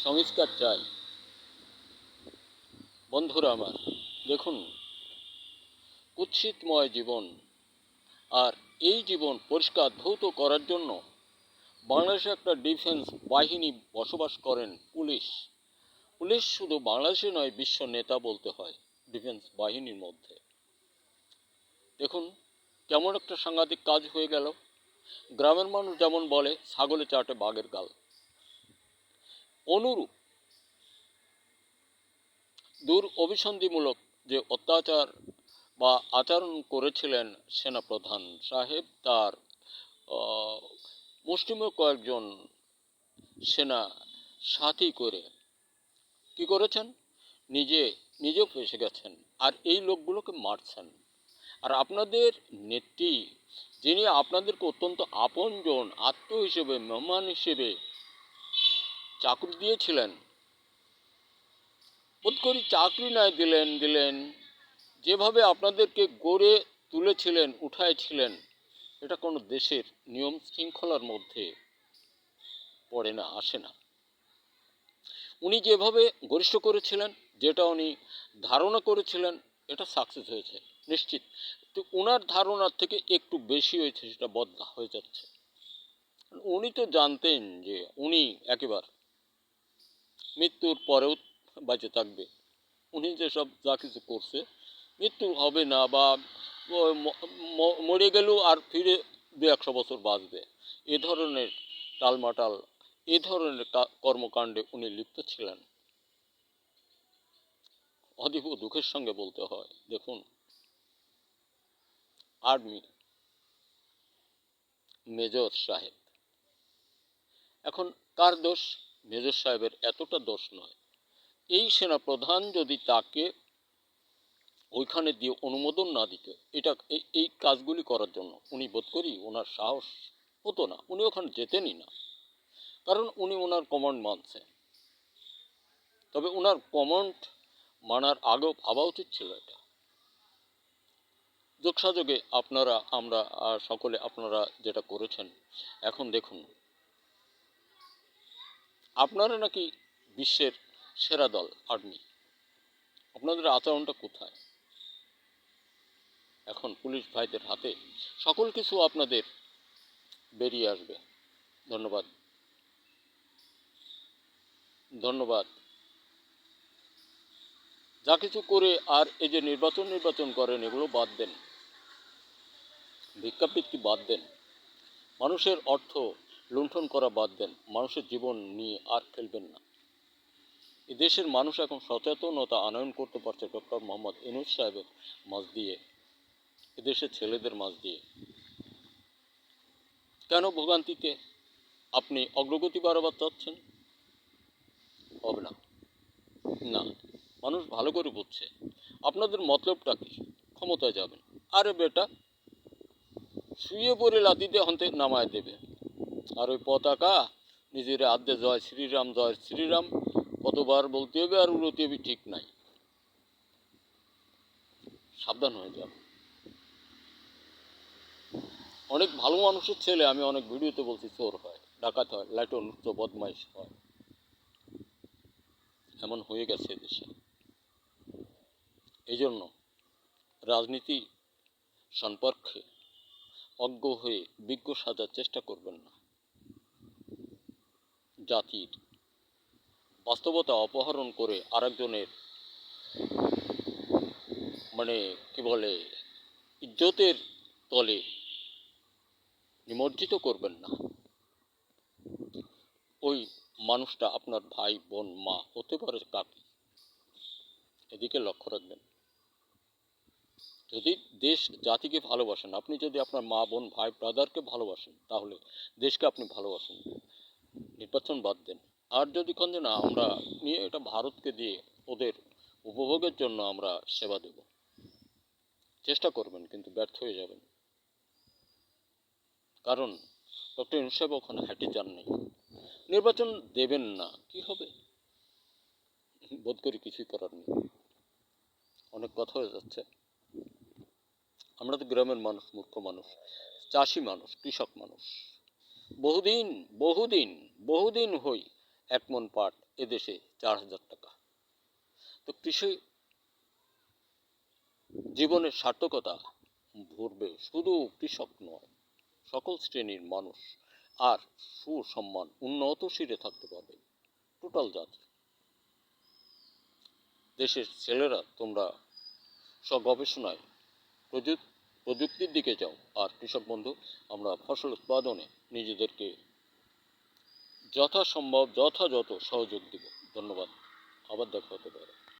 সংস্কার চাই। বন্ধুরা আমার, দেখুন, কুৎসিতময় জীবন, আর এই জীবন পরিষ্কার ধৌত করার জন্য বাংলাদেশে একটা ডিফেন্স বাহিনী বসবাস করেন, পুলিশ। পুলিশ শুধু বাংলাদেশে নয়, বিশ্ব নেতা বলতে হয় ডিফেন্স বাহিনীর মধ্যে। দেখুন কেমন একটা সাংঘাতিক কাজ হয়ে গেল। গ্রামের মানুষ যেমন বলে, ছাগলে চাটে বাঘের গাল, অনুরূপ দূর অভিসন্ধিমূলক যে অত্যাচার বা আচরণ করেছিলেন সেনাপ্রধান সাহেব, তার মুষ্টিমেয় কয়েকজন সেনা সাথী করে কি করেছেন, নিজেও ফেসে গেছেন, আর এই লোকগুলোকে মারছেন। আর আপনাদের নেত্রী, যিনি আপনাদেরকে অত্যন্ত আপনজন, আত্মীয় হিসেবে, মেহমান হিসেবে চাকরি দিয়েছিলেন, বোধ করি চাকরি নয়, দিলেন যেভাবে আপনাদেরকে গড়ে তুলেছিলেন, উঠাইছিলেন, এটা কোনো দেশের নিয়ম শৃঙ্খলার মধ্যে পড়ে না, আসে না। উনি যেভাবে গরিষ্ঠ করেছিলেন, যেটা উনি ধারণা করেছিলেন, এটা সাকসেস হয়েছে নিশ্চিত। তো ওনার ধারণার থেকে একটু বেশি হয়েছে, সেটা বদলা হয়ে যাচ্ছে। উনি তো জানতেন যে উনি একেবারে মৃত্যুর পরেও বেঁচে থাকবে। উনি যেসব যা কিছু করছে, মৃত্যু হবে না, বা মরে গেলেও আর ফিরে 200 বছর বাঁচবে, এ ধরনের টালমাটাল, এ ধরনের কর্মকাণ্ডে উনি লিপ্ত ছিলেন। অতীব দুঃখের সঙ্গে বলতে হয়। দেখুন, আর্মি মেজর সাহেব, এখন কার দোষ? মেজর সাহেবের এতটা দোষ নয়। এই সেনাপ্রধান যদি তাকে ওইখানে দিয়ে অনুমোদন না দিত এটা এই কাজগুলি করার জন্য, উনি বোধ করি ওনার সাহস হতো না, উনি ওখানে যেতেনই না। কারণ উনি ওনার কমান্ড মানছেন। তবে ওনার কমান্ড মানার আগেও ভাবা উচিত ছিল এটা। যোগসাযোগে আমরা সকলে আপনারা যেটা করেছেন, এখন দেখুন, আপনারা নাকি বিশ্বের সেরা দল আর্মি, আপনাদের আচরণটা কোথায়? এখন পুলিশ ভাইদের হাতে সকল কিছু আপনাদের বেরিয়ে আসবে। ধন্যবাদ, ধন্যবাদ। যা কিছু করে আর এই যে নির্বাচন করেন, এগুলো বাদ দেন, ভিক্ষাবৃত্তি বাদ দেন, মানুষের অর্থ লুণ্ঠন করা বাদ দেন, মানুষের জীবন নিয়ে আর খেলবেন না। এই দেশের মানুষ এখন সচেতনতা আনয়ন করতে পারছে ডক্টর মোহাম্মদ ইউনূস সাহেবের মাঝ দিয়ে, এদেশের ছেলেদের মাঝ দিয়ে। কেন ভোগান্তিতে আপনি অগ্রগতি বাড়াবার চাচ্ছেন? হবে না, না। মানুষ ভালো করে বুঝছে আপনাদের মতলবটা কি। ক্ষমতায় যাবেন, আরে বেটা, শুয়ে পড়ে লাতিতে হন্তে নামায় দেবে, আর ওই পতাকা নিজের আদ্যে জয় শ্রীরাম কতবার বলতে হবে আর উড়তে হবে ঠিক নাই। সাবধান হয়ে যাবে। অনেক ভালো মানুষের ছেলে, আমি অনেক ভিডিওতে বলছি, চোর হয়, ডাকাত হয়, লাইটন বদমাইশ হয়। এমন হয়ে গেছে দেশে। এই জন্য রাজনীতি সম্পর্কে অজ্ঞ হয়ে বিজ্ঞ সাজার চেষ্টা করবেন না। জাতির বাস্তবতা অপহরণ করে আরেকজনের কি বলে ইজ্জতের তলে নিমজ্জিত করবেন না। ওই মানুষটা আপনার ভাই, বোন, মা হতে পারে, কাকি, এদিকে লক্ষ্য রাখবেন। যদি দেশ জাতিকে ভালোবাসেন, আপনি যদি আপনার মা, বোন, ভাই, ব্রাদারকে ভালোবাসেন, তাহলে দেশকে আপনি ভালোবাসেন, নির্বাচন বাদ দেন। আর যদি কোন না আমরা নিয়ে এটা ভারতকে দিয়ে ওদের উপভোগের জন্য আমরা সেবা দেব, চেষ্টা করবেন, কিন্তু ব্যর্থ হয়ে যাবেন। কারণ ডক্টর ইউনূস সাহেব ওখানে হাঁটে যান নাই। নির্বাচন দেবেন না, কি হবে? বোধ করি কিছুই করার নেই। অনেক কথা হয়ে যাচ্ছে। আমরা তো গ্রামের মানুষ, মূর্খ মানুষ, চাষি মানুষ, কৃষক মানুষ। বহুদিন বহুদিন বহুদিন হই এক মন পাট এদেশে 4,000 টাকা। তো কৃষি জীবনের সার্থকতা ভরবে শুধু কৃষক নয়, সকল শ্রেণীর মানুষ, আর সুসম্মান উন্নত শিরে থাকতে পারবে টোটাল জাতি। দেশের ছেলেরা তোমরা স্বগবেষণায় প্রযুক্তির দিকে যাও, আর কৃষক বন্ধু আমরা ফসল উৎপাদনে নিজেদেরকে যথাসম্ভব যথাযথ সহযোগ দিব। ধন্যবাদ, আবার দেখা হতে পারে।